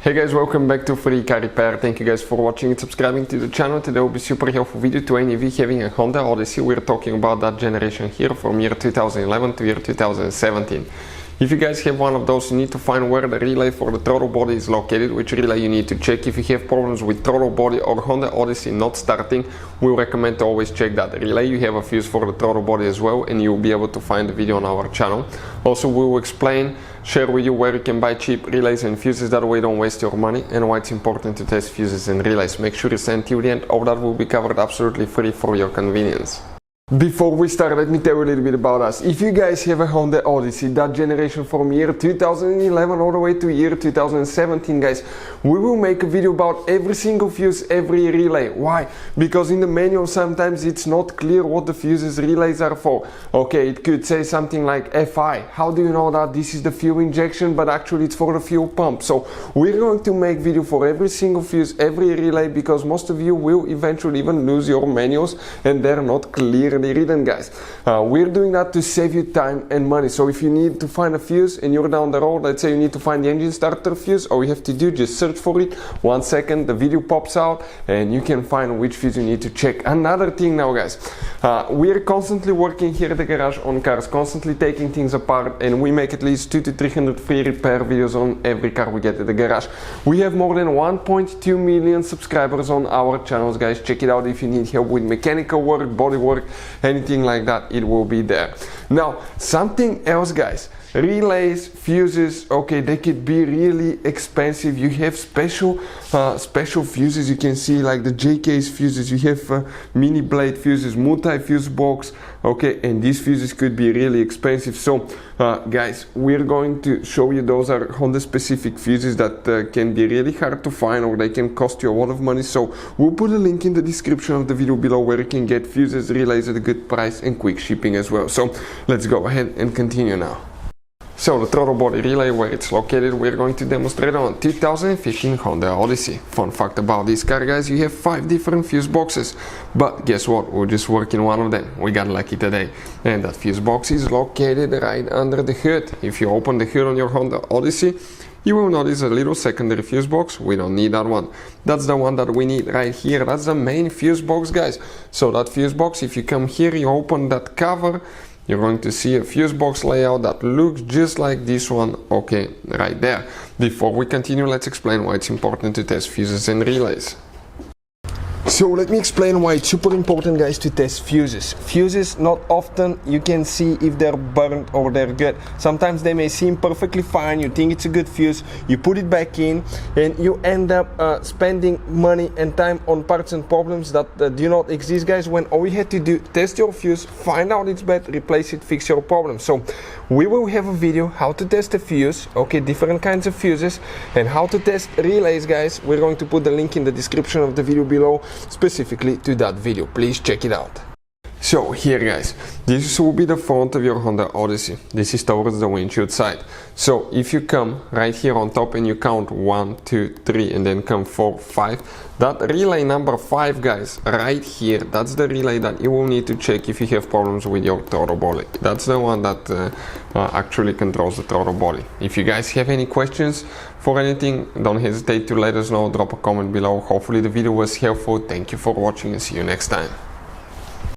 Hey guys, welcome back to Free Car Repair. Thank you guys for watching and subscribing to the channel. Today will be super helpful video to any of you having a Honda Odyssey. We're talking about that generation here from year 2011 to year 2017. If you guys have one of those, you need to find where the relay for the throttle body is located, which relay you need to check. If you have problems with throttle body or Honda Odyssey not starting, we recommend to always check that relay. You have a fuse for the throttle body as well, and you'll be able to find the video on our channel. Also, we will share with you where you can buy cheap relays and fuses, that way you don't waste your money, and why it's important to test fuses and relays. Make sure you stay till the end. All that will be covered absolutely free for your convenience. Before we start, let me tell you a little bit about us. If you guys have a Honda Odyssey, that generation from year 2011 all the way to year 2017, guys, we will make a video about every single fuse, every relay. Why? Because in the manual sometimes it's not clear what the fuses relays are for. Okay, it could say something like FI. How do you know that this is the fuel injection, but actually it's for the fuel pump? So we're going to make video for every single fuse, every relay, because most of you will eventually even lose your manuals and they're not clear written, guys. We're doing that to save you time and money. So if you need to find a fuse and you're down the road, let's say you need to find the engine starter fuse, all you have to do, just search for it. 1 second, the video pops out and you can find which fuse you need to check. Another thing now, guys, we're constantly working here at the garage on cars, constantly taking things apart, and we make at least 200 to 300 free repair videos on every car we get at the garage. We have more than 1.2 million subscribers on our channels, guys. Check it out if you need help with mechanical work, body work, anything like that, it will be there. Now, something else, guys, relays, fuses, okay, they could be really expensive. You have special fuses, you can see like the JK's fuses, you have mini blade fuses, multi-fuse box, okay, and these fuses could be really expensive. So guys, we're going to show you those are Honda specific fuses that can be really hard to find, or they can cost you a lot of money. So we'll put a link in the description of the video below where you can get fuses, relays at a good price and quick shipping as well. So let's go ahead and continue now. So the throttle body relay, where it's located, we're going to demonstrate on 2015 Honda Odyssey. Fun fact about this car, guys, you have 5 different fuse boxes, but guess what, we're just working one of them. We got lucky today, and that fuse box is located right under the hood. If you open the hood on your Honda Odyssey, you will notice a little secondary fuse box. We don't need that one. That's the one that we need right here. That's the main fuse box, guys. So that fuse box, if you come here, you open that cover, you're going to see a fuse box layout that looks just like this one, okay, right there. Before we continue, let's explain why it's important to test fuses and relays. So let me explain why it's super important, guys, to test fuses. Fuses, not often you can see if they're burnt or they're good. Sometimes they may seem perfectly fine, you think it's a good fuse, you put it back in, and you end up spending money and time on parts and problems that do not exist, guys, when all you had to do, test your fuse, find out it's bad, replace it, fix your problem. So we will have a video how to test a fuse, okay, different kinds of fuses, and how to test relays, guys. We're going to put the link in the description of the video below, specifically to that video. Please check it out. So here, guys, this will be the front of your Honda Odyssey. This is towards the windshield side. So if you come right here on top and you count 1, 2, 3 and then come 4, 5, that relay number 5, guys, right here, that's the relay that you will need to check if you have problems with your throttle body. That's the one that actually controls the throttle body. If you guys have any questions for anything, don't hesitate to let us know. Drop a comment below. Hopefully the video was helpful. Thank you for watching and see you next time.